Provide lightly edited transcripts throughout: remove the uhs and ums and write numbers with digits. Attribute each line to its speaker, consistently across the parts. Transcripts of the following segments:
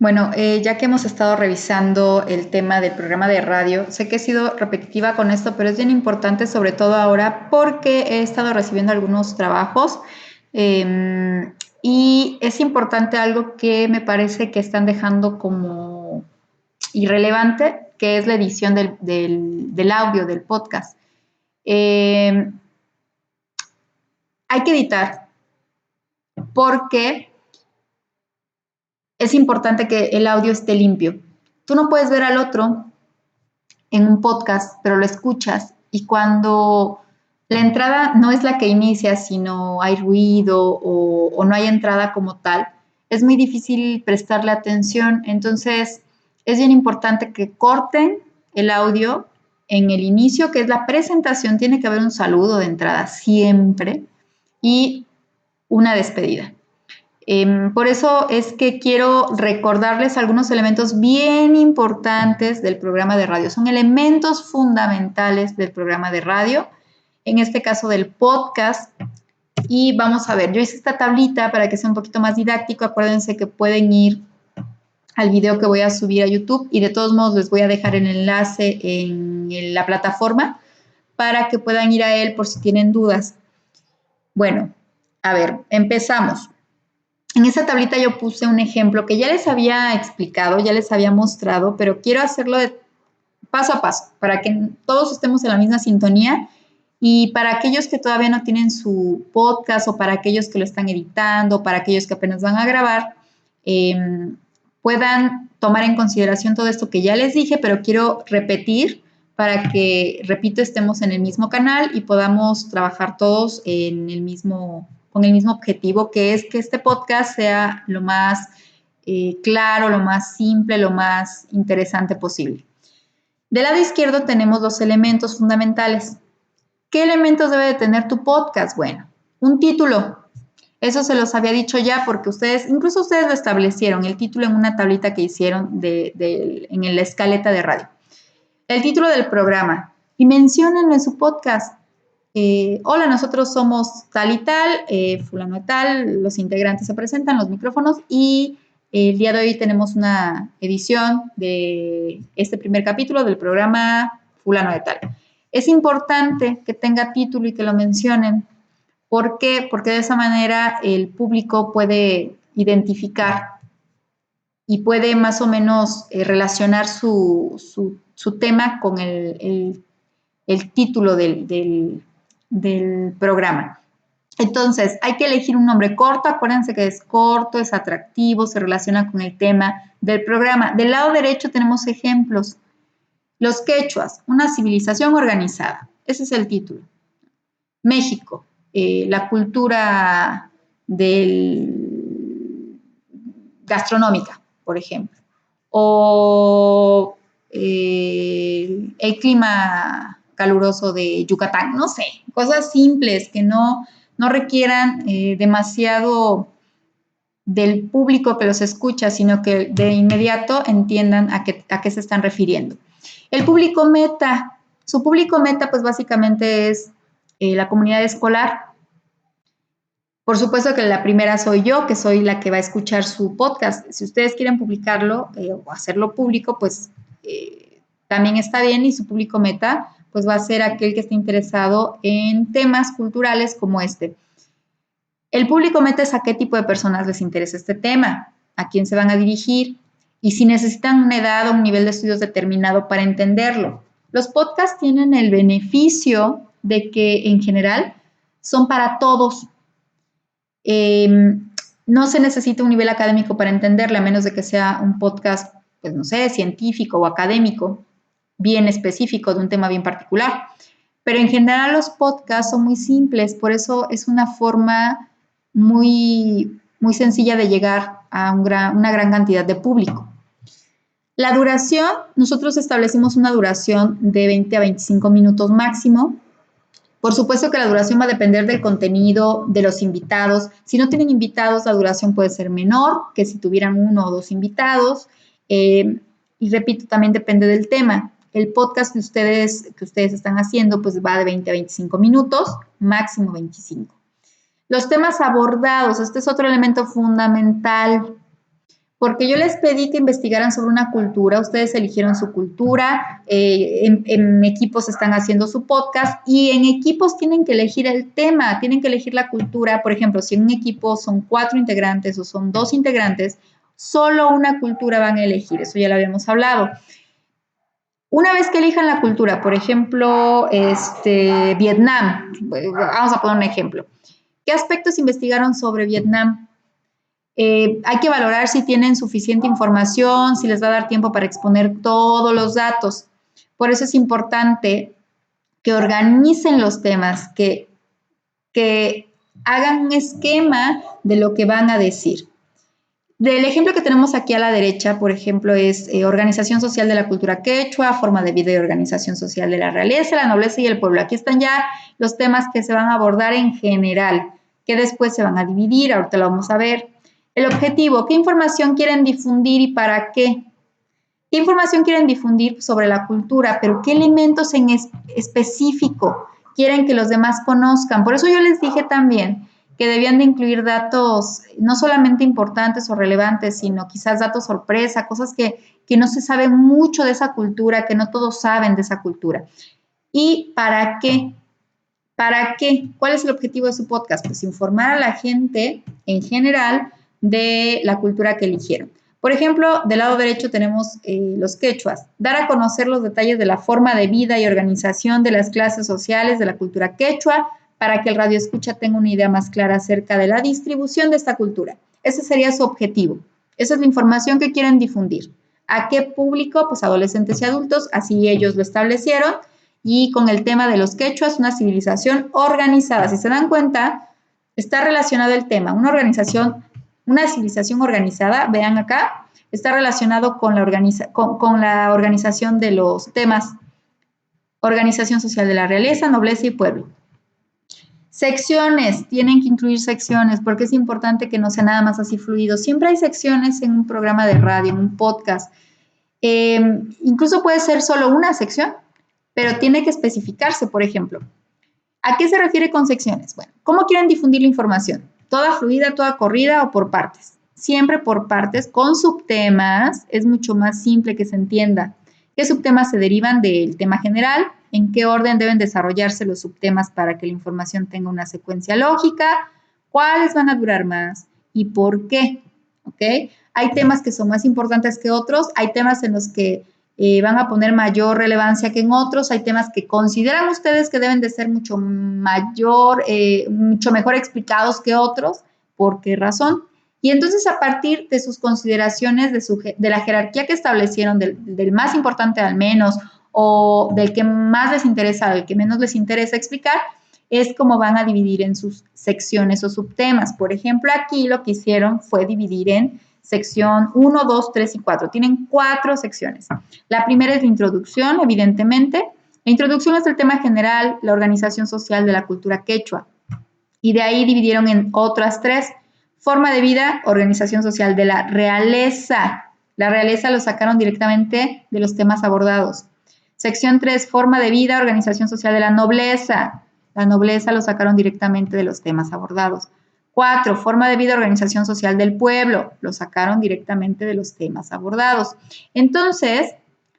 Speaker 1: Bueno, ya que hemos estado revisando el tema del programa de radio, sé que he sido repetitiva con esto, pero es bien importante, sobre todo ahora, porque he estado recibiendo algunos trabajos y es importante algo que me parece que están dejando como irrelevante, que es la edición del audio, del podcast. Eh, Hay que editar porque es importante que el audio esté limpio. Tú no puedes ver al otro en un podcast, pero lo escuchas y cuando la entrada no es la que inicia, sino hay ruido o no hay entrada como tal, es muy difícil prestarle atención. Entonces, es bien importante que corten el audio en el inicio, que es la presentación, tiene que haber un saludo de entrada siempre y una despedida. Por eso es que quiero recordarles algunos elementos bien importantes del programa de radio. Son elementos fundamentales del programa de radio, en este caso del podcast. Y vamos a ver, yo hice esta tablita para que sea un poquito más didáctico. Acuérdense que pueden ir al video que voy a subir a YouTube y de todos modos les voy a dejar el enlace en la plataforma para que puedan ir a él por si tienen dudas. Bueno, a ver, empezamos. En esa tablita yo puse un ejemplo que ya les había explicado, ya les había mostrado, pero quiero hacerlo de paso a paso para que todos estemos en la misma sintonía y para aquellos que todavía no tienen su podcast o para aquellos que lo están editando, para aquellos que apenas van a grabar, puedan tomar en consideración todo esto que ya les dije, pero quiero repetir para que, repito, estemos en el mismo canal y podamos trabajar todos en el mismo, con el mismo objetivo, que es que este podcast sea lo más claro, lo más simple, lo más interesante posible. Del lado izquierdo tenemos dos elementos fundamentales. ¿Qué elementos debe de tener tu podcast? Bueno, un título. Eso se los había dicho ya porque ustedes, incluso ustedes lo establecieron, el título en una tablita que hicieron en la escaleta de radio. El título del programa. Y menciónenlo en su podcast. Hola, nosotros somos tal y tal, fulano y tal, los integrantes se presentan, los micrófonos y el día de hoy tenemos una edición de este primer capítulo del programa fulano de tal. Es importante que tenga título y que lo mencionen. ¿Por qué? Porque de esa manera el público puede identificar y puede más o menos relacionar su tema con el título del programa. Entonces, hay que elegir un nombre corto. Acuérdense que es corto, es atractivo, se relaciona con el tema del programa. Del lado derecho tenemos ejemplos. Los quechuas, una civilización organizada. Ese es el título. México, la cultura gastronómica, por ejemplo. O el clima caluroso de Yucatán, no sé, cosas simples que no requieran demasiado del público que los escucha, sino que de inmediato entiendan a qué se están refiriendo. El público meta, su público meta pues básicamente es la comunidad escolar. Por supuesto que la primera soy yo, que soy la que va a escuchar su podcast. Si ustedes quieren publicarlo o hacerlo público, pues también está bien y su público meta pues va a ser aquel que esté interesado en temas culturales como este. El público meta es a qué tipo de personas les interesa este tema, a quién se van a dirigir y si necesitan una edad o un nivel de estudios determinado para entenderlo. Los podcasts tienen el beneficio de que en general son para todos. No se necesita un nivel académico para entenderla, a menos de que sea un podcast, pues no sé, científico o académico, bien específico de un tema bien particular. Pero en general los podcasts son muy simples, por eso es una forma muy, muy sencilla de llegar a una gran cantidad de público. La duración, nosotros establecimos una duración de 20 a 25 minutos máximo. Por supuesto que la duración va a depender del contenido, de los invitados. Si no tienen invitados, la duración puede ser menor que si tuvieran uno o dos invitados. Y repito, también depende del tema. El podcast que ustedes están haciendo pues va de 20 a 25 minutos, máximo 25. Los temas abordados, este es otro elemento fundamental. Porque yo les pedí que investigaran sobre una cultura, ustedes eligieron su cultura, en equipos están haciendo su podcast y en equipos tienen que elegir el tema, tienen que elegir la cultura. Por ejemplo, si en un equipo son 4 integrantes o son 2 integrantes, solo una cultura van a elegir, eso ya lo habíamos hablado. Una vez que elijan la cultura, por ejemplo, Vietnam, vamos a poner un ejemplo. ¿Qué aspectos investigaron sobre Vietnam? Hay que valorar si tienen suficiente información, si les va a dar tiempo para exponer todos los datos. Por eso es importante que organicen los temas, que hagan un esquema de lo que van a decir. Del ejemplo que tenemos aquí a la derecha, por ejemplo, es organización social de la cultura quechua, forma de vida y organización social de la realeza, la nobleza y el pueblo. Aquí están ya los temas que se van a abordar en general, que después se van a dividir, ahorita lo vamos a ver. El objetivo, ¿qué información quieren difundir y para qué? ¿Qué información quieren difundir sobre la cultura? Pero ¿qué elementos en específico quieren que los demás conozcan? Por eso yo les dije también que debían de incluir datos no solamente importantes o relevantes, sino quizás datos sorpresa, cosas que no se sabe mucho de esa cultura, que no todos saben de esa cultura. ¿Y para qué? ¿Para qué? ¿Cuál es el objetivo de su podcast? Pues informar a la gente en general de la cultura que eligieron. Por ejemplo, del lado derecho tenemos los quechuas. Dar a conocer los detalles de la forma de vida y organización de las clases sociales de la cultura quechua para que el radioescucha tenga una idea más clara acerca de la distribución de esta cultura. Ese sería su objetivo. Esa es la información que quieren difundir. ¿A qué público? Pues adolescentes y adultos, así ellos lo establecieron. Y con el tema de los quechuas, una civilización organizada. Si se dan cuenta, está relacionado el tema. Una civilización organizada, vean acá, está relacionado con la organización de los temas. Organización social de la realeza, nobleza y pueblo. Secciones, tienen que incluir secciones porque es importante que no sea nada más así fluido. Siempre hay secciones en un programa de radio, en un podcast. Incluso puede ser solo una sección, pero tiene que especificarse, por ejemplo. ¿A qué se refiere con secciones? Bueno, ¿cómo quieren difundir la información? ¿Toda fluida, toda corrida o por partes? Siempre por partes, con subtemas, es mucho más simple que se entienda. ¿Qué subtemas se derivan del tema general? ¿En qué orden deben desarrollarse los subtemas para que la información tenga una secuencia lógica? ¿Cuáles van a durar más? ¿Y por qué? ¿Ok? Hay temas que son más importantes que otros, hay temas en los que van a poner mayor relevancia que en otros, hay temas que consideran ustedes que deben de ser mucho mejor explicados que otros. ¿Por qué razón? Y entonces a partir de sus consideraciones, de la jerarquía que establecieron, del más importante al menos, o del que más les interesa, del que menos les interesa explicar, es como van a dividir en sus secciones o subtemas. Por ejemplo, aquí lo que hicieron fue dividir en sección 1, 2, 3 y 4. Tienen 4 secciones. La primera es la introducción, evidentemente. La introducción es el tema general, la organización social de la cultura quechua. Y de ahí dividieron en otras 3. Forma de vida, organización social de la realeza. La realeza lo sacaron directamente de los temas abordados. Sección 3, forma de vida, organización social de la nobleza. La nobleza lo sacaron directamente de los temas abordados. 4, forma de vida, organización social del pueblo. Lo sacaron directamente de los temas abordados. Entonces,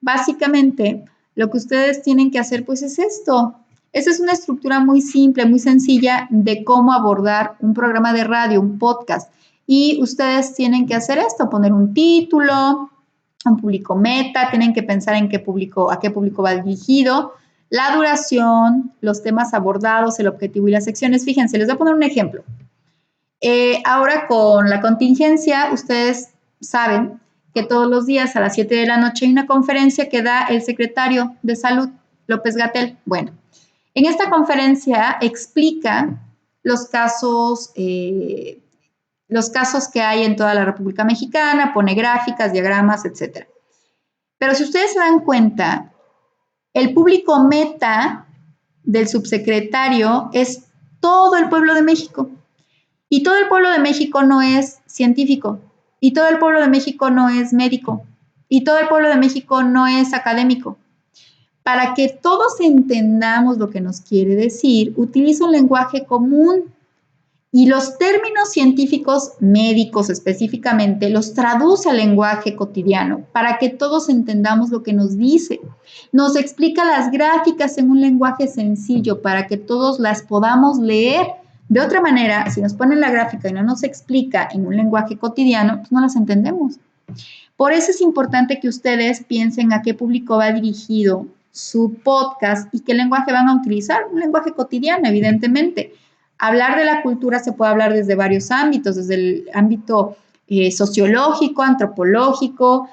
Speaker 1: básicamente, lo que ustedes tienen que hacer, pues, es esto. Esa es una estructura muy simple, muy sencilla de cómo abordar un programa de radio, un podcast. Y ustedes tienen que hacer esto, poner un título, un público meta, tienen que pensar en a qué público va dirigido, la duración, los temas abordados, el objetivo y las secciones. Fíjense, les voy a poner un ejemplo. Ahora con la contingencia, ustedes saben que todos los días a las 7 de la noche hay una conferencia que da el secretario de Salud, López-Gatell. Bueno, en esta conferencia explica los casos que hay en toda la República Mexicana, pone gráficas, diagramas, etc. Pero si ustedes se dan cuenta, el público meta del subsecretario es todo el pueblo de México. Y todo el pueblo de México no es científico. Y todo el pueblo de México no es médico. Y todo el pueblo de México no es académico. Para que todos entendamos lo que nos quiere decir, utiliza un lenguaje común Y los términos científicos médicos específicamente los traduce al lenguaje cotidiano para que todos entendamos lo que nos dice. Nos explica las gráficas en un lenguaje sencillo para que todos las podamos leer. De otra manera, si nos ponen la gráfica y no nos explica en un lenguaje cotidiano, pues no las entendemos. Por eso es importante que ustedes piensen a qué público va dirigido su podcast y qué lenguaje van a utilizar. Un lenguaje cotidiano, evidentemente. Hablar de la cultura se puede hablar desde varios ámbitos, desde el ámbito sociológico, antropológico,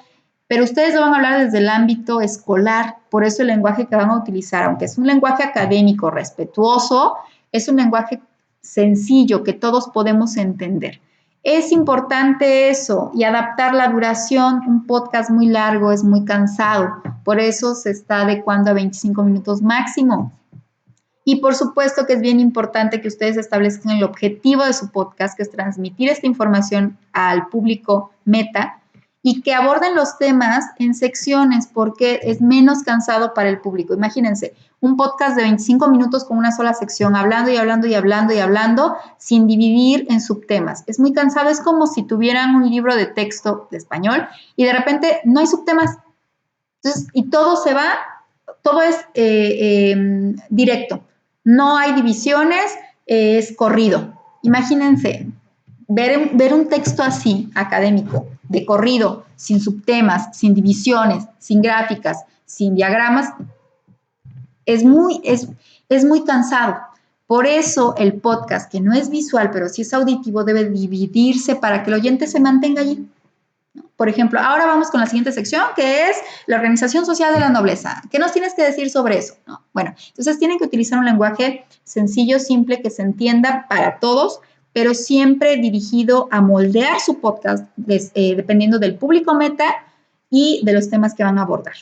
Speaker 1: pero ustedes lo van a hablar desde el ámbito escolar. Por eso el lenguaje que van a utilizar, aunque es un lenguaje académico respetuoso, es un lenguaje sencillo que todos podemos entender. Es importante eso y adaptar la duración. Un podcast muy largo es muy cansado, por eso se está adecuando a 25 minutos máximo. Y por supuesto que es bien importante que ustedes establezcan el objetivo de su podcast, que es transmitir esta información al público meta y que aborden los temas en secciones porque es menos cansado para el público. Imagínense, un podcast de 25 minutos con una sola sección, hablando y hablando y hablando y hablando, sin dividir en subtemas. Es muy cansado, es como si tuvieran un libro de texto de español y de repente no hay subtemas. Entonces, y todo se va, todo es directo. No hay divisiones, es corrido. Imagínense, ver un texto así, académico, de corrido, sin subtemas, sin divisiones, sin gráficas, sin diagramas, es muy cansado. Por eso el podcast, que no es visual, pero sí es auditivo, debe dividirse para que el oyente se mantenga allí. Por ejemplo, ahora vamos con la siguiente sección, que es la organización social de la nobleza. ¿Qué nos tienes que decir sobre eso? ¿No? Bueno, entonces tienen que utilizar un lenguaje sencillo, simple, que se entienda para todos, pero siempre dirigido a moldear su podcast dependiendo del público meta y de los temas que van a abordar.